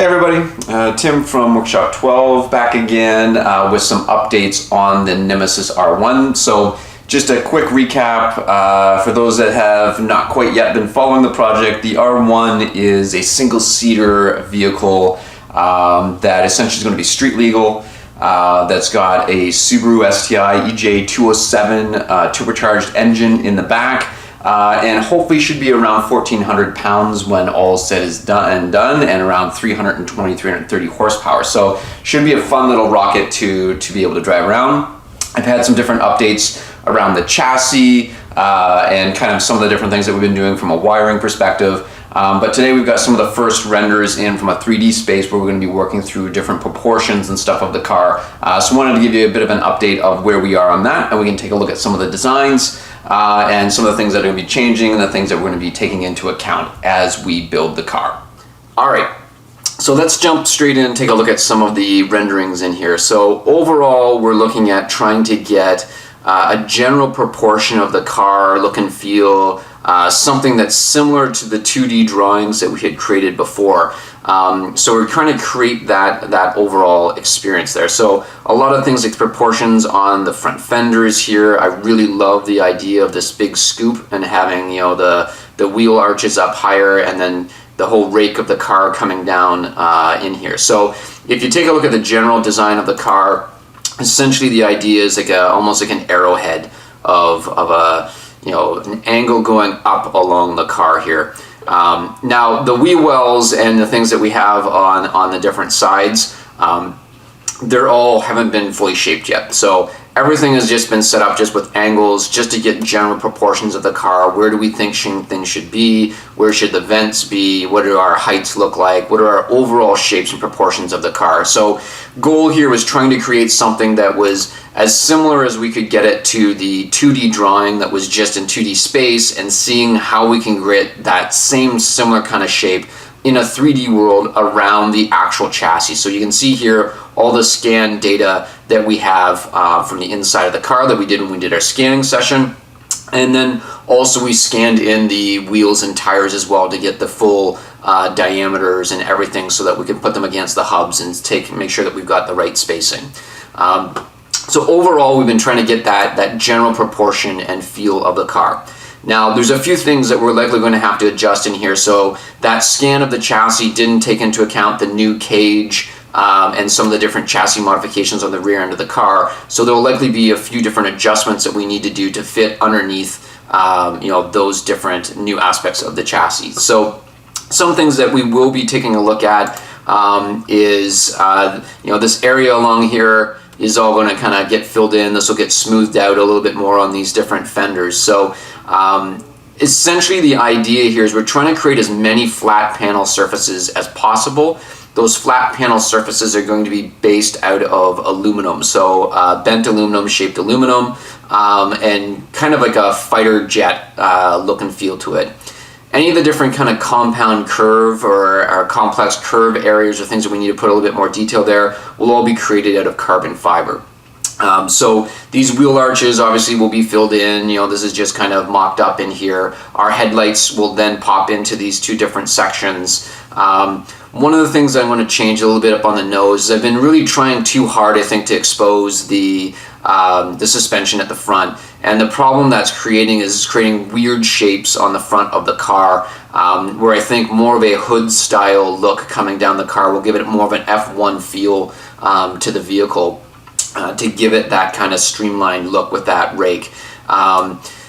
Hey everybody, Tim from Workshop 12 back again with some updates on the Nemesis R1. So just a quick recap for those that have not quite yet been following the project. The R1 is a single-seater vehicle that essentially is going to be street legal. That's got a Subaru STI EJ207 turbocharged engine in the back. And hopefully should be around 1,400 pounds when all said is done and around 320, 330 horsepower. So should be a fun little rocket to be able to drive around. I've had some different updates around the chassis and kind of some of the different things that we've been doing from a wiring perspective. But today we've got some of the first renders in from a 3D space where we're going to be working through different proportions and stuff of the car. So I wanted to give you a bit of an update of where we are on that, and we can take a look at some of the designs and some of the things that are going to be changing and the things that we're going to be taking into account as we build the car. All right, so let's jump straight in and take a look at some of the renderings in here. So overall, we're looking at trying to get a general proportion of the car look and feel, something that's similar to the 2D drawings that we had created before. So we're trying to create that overall experience there. So a lot of things like proportions on the front fenders here. I really love the idea of this big scoop and having, the wheel arches up higher and then the whole rake of the car coming down in here. So if you take a look at the general design of the car, essentially the idea is like almost like an arrowhead of an angle going up along the car here. Now the wheel wells and the things that we have on the different sides, they're all haven't been fully shaped yet. So everything has just been set up just with angles just to get general proportions of the car. Where do we think things should be? Where should the vents be? What do our heights look like? What are our overall shapes and proportions of the car? So goal here was trying to create something that was as similar as we could get it to the 2D drawing that was just in 2D space, and seeing how we can get that same similar kind of shape in a 3D world around the actual chassis. So you can see here all the scan data that we have from the inside of the car that we did when we did our scanning session. And then also we scanned in the wheels and tires as well to get the full diameters and everything so that we can put them against the hubs and make sure that we've got the right spacing. So overall, we've been trying to get that general proportion and feel of the car. Now, there's a few things that we're likely going to have to adjust in here. So that scan of the chassis didn't take into account the new cage and some of the different chassis modifications on the rear end of the car. So there will likely be a few different adjustments that we need to do to fit underneath those different new aspects of the chassis. So some things that we will be taking a look at is this area along here is all going to kind of get filled in. This will get smoothed out a little bit more on these different fenders. So essentially the idea here is we're trying to create as many flat panel surfaces as possible. Those flat panel surfaces are going to be based out of aluminum. So bent aluminum, shaped aluminum, and kind of like a fighter jet look and feel to it. Any of the different kind of compound curve or complex curve areas or things that we need to put a little bit more detail there will all be created out of carbon fiber. So these wheel arches obviously will be filled in. This is just kind of mocked up in here. Our headlights will then pop into these two different sections. One of the things I want to change a little bit up on the nose is I've been really trying too hard, I think, to expose the suspension at the front. And the problem that's creating is creating weird shapes on the front of the car, where I think more of a hood style look coming down the car will give it more of an F1 feel to the vehicle, to give it that kind of streamlined look with that rake.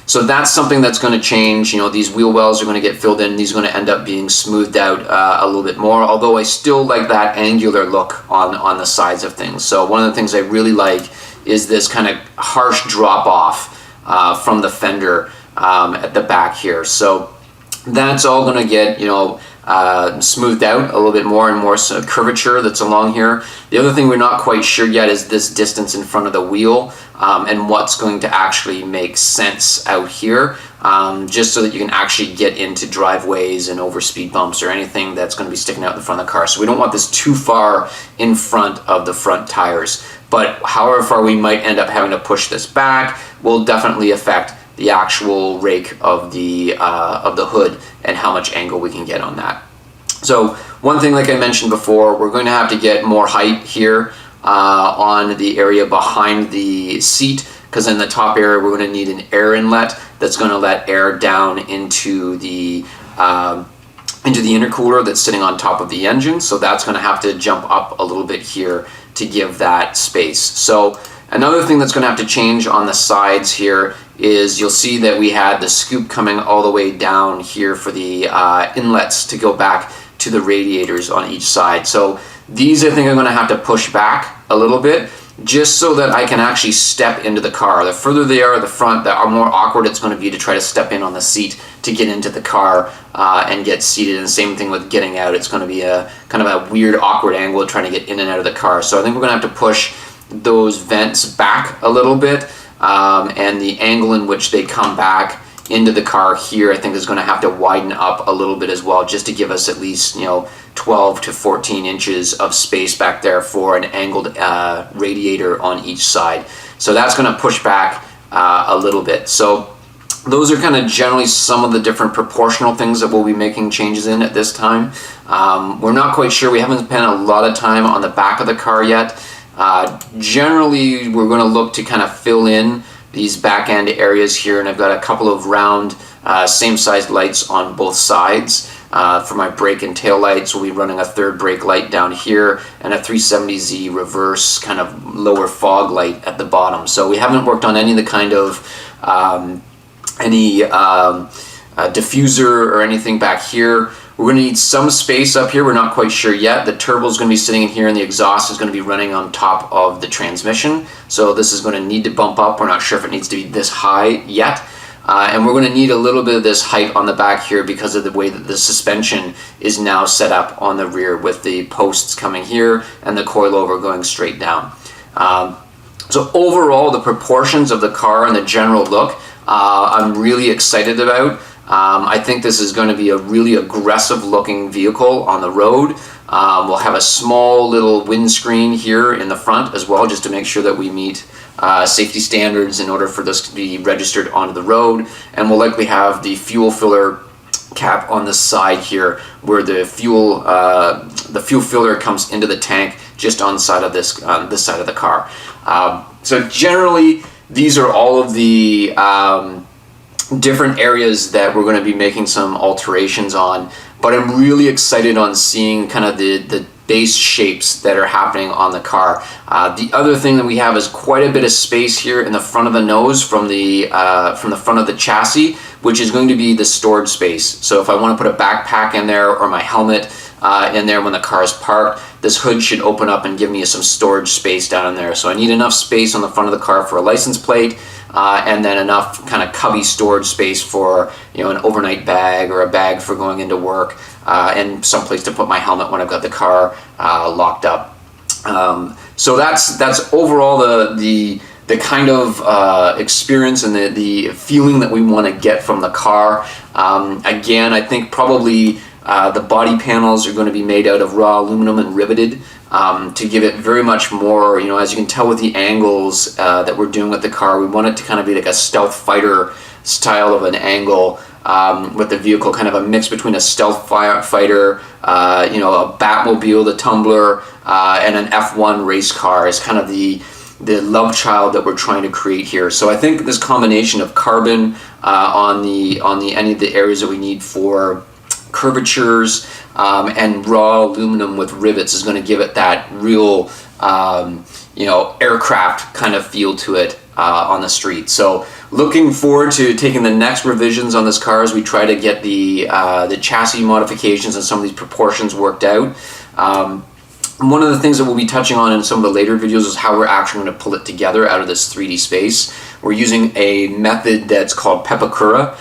So that's something that's going to change. These wheel wells are going to get filled in. These are going to end up being smoothed out a little bit more, although I still like that angular look on the sides of things. So one of the things I really like is this kind of harsh drop off from the fender at the back here. So that's all going to get smoothed out a little bit more and more curvature that's along here. The other thing we're not quite sure yet is this distance in front of the wheel and what's going to actually make sense out here, just so that you can actually get into driveways and over speed bumps or anything that's going to be sticking out in the front of the car. So we don't want this too far in front of the front tires. But however far we might end up having to push this back will definitely affect the actual rake of the hood and how much angle we can get on that. So one thing, like I mentioned before, we're going to have to get more height here on the area behind the seat, because in the top area we're going to need an air inlet that's going to let air down into the intercooler that's sitting on top of the engine. So that's going to have to jump up a little bit here to give that space. So another thing that's going to have to change on the sides here is you'll see that we had the scoop coming all the way down here for the inlets to go back to the radiators on each side. So these, I think, I'm going to have to push back a little bit just so that I can actually step into the car. The further they are at the front, the more awkward it's going to be to try to step in on the seat to get into the car and get seated. And same thing with getting out. It's going to be a kind of a weird, awkward angle trying to get in and out of the car. So I think we're going to have to push those vents back a little bit, and the angle in which they come back into the car here, I think, is going to have to widen up a little bit as well, just to give us at least 12 to 14 inches of space back there for an angled radiator on each side. So that's going to push back a little bit. So those are kind of generally some of the different proportional things that we'll be making changes in at this time. We're not quite sure. We haven't spent a lot of time on the back of the car yet. Generally, we're going to look to kind of fill in these back end areas here, and I've got a couple of round same sized lights on both sides. For my brake and tail lights, we'll be running a third brake light down here and a 370Z reverse kind of lower fog light at the bottom. So we haven't worked on any of the kind of diffuser or anything back here. We're going to need some space up here. We're not quite sure yet. The turbo is going to be sitting in here, and the exhaust is going to be running on top of the transmission. So this is going to need to bump up. We're not sure if it needs to be this high yet. And we're going to need a little bit of this height on the back here because of the way that the suspension is now set up on the rear, with the posts coming here and the coilover going straight down. So overall, the proportions of the car and the general look, I'm really excited about. I think this is going to be a really aggressive looking vehicle on the road. We'll have a small little windscreen here in the front as well, just to make sure that we meet safety standards in order for this to be registered onto the road. And we'll likely have the fuel filler cap on the side here, where the fuel filler comes into the tank just on the side of this side of the car. So generally, these are all of the different areas that we're going to be making some alterations on, but I'm really excited on seeing kind of the base shapes that are happening on the car. The other thing that we have is quite a bit of space here in the front of the nose from the front of the chassis, which is going to be the storage space. So if I want to put a backpack in there or my helmet in there when the car is parked, this hood should open up and give me some storage space down in there. So I need enough space on the front of the car for a license plate, and then enough kind of cubby storage space for an overnight bag or a bag for going into work, and some place to put my helmet when I've got the car locked up. So that's overall the kind of experience and the feeling that we want to get from the car. Again, I think probably the body panels are going to be made out of raw aluminum and riveted, to give it very much more, as you can tell with the angles that we're doing with the car, we want it to kind of be like a stealth fighter style of an angle, with the vehicle kind of a mix between a stealth fighter, a Batmobile, the Tumbler, and an F1 race car is kind of the love child that we're trying to create here. So I think this combination of carbon on any of the areas that we need for curvatures, and raw aluminum with rivets is going to give it that real aircraft kind of feel to it on the street. So looking forward to taking the next revisions on this car as we try to get the chassis modifications and some of these proportions worked out. One of the things that we'll be touching on in some of the later videos is how we're actually going to pull it together out of this 3D space. We're using a method that's called Pepakura.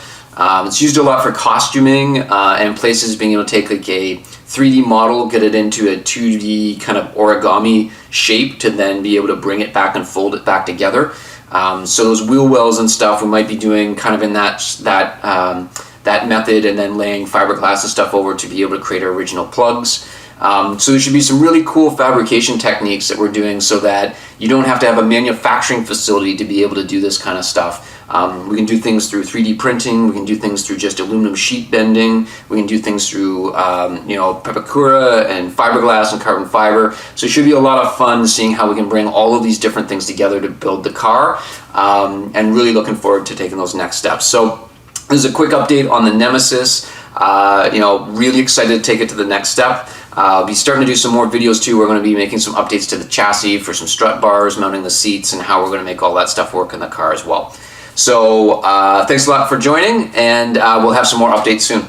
It's used a lot for costuming and places being able to take like a 3D model, get it into a 2D kind of origami shape to then be able to bring it back and fold it back together. So those wheel wells and stuff we might be doing kind of in that method, and then laying fiberglass and stuff over to be able to create our original plugs. So there should be some really cool fabrication techniques that we're doing so that you don't have to have a manufacturing facility to be able to do this kind of stuff. We can do things through 3D printing, we can do things through just aluminum sheet bending, we can do things through pepakura and fiberglass and carbon fiber. So it should be a lot of fun seeing how we can bring all of these different things together to build the car, and really looking forward to taking those next steps. So this is a quick update on the Nemesis. Really excited to take it to the next step. I'll be starting to do some more videos too. We're going to be making some updates to the chassis for some strut bars, mounting the seats, and how we're going to make all that stuff work in the car as well. So thanks a lot for joining, and we'll have some more updates soon.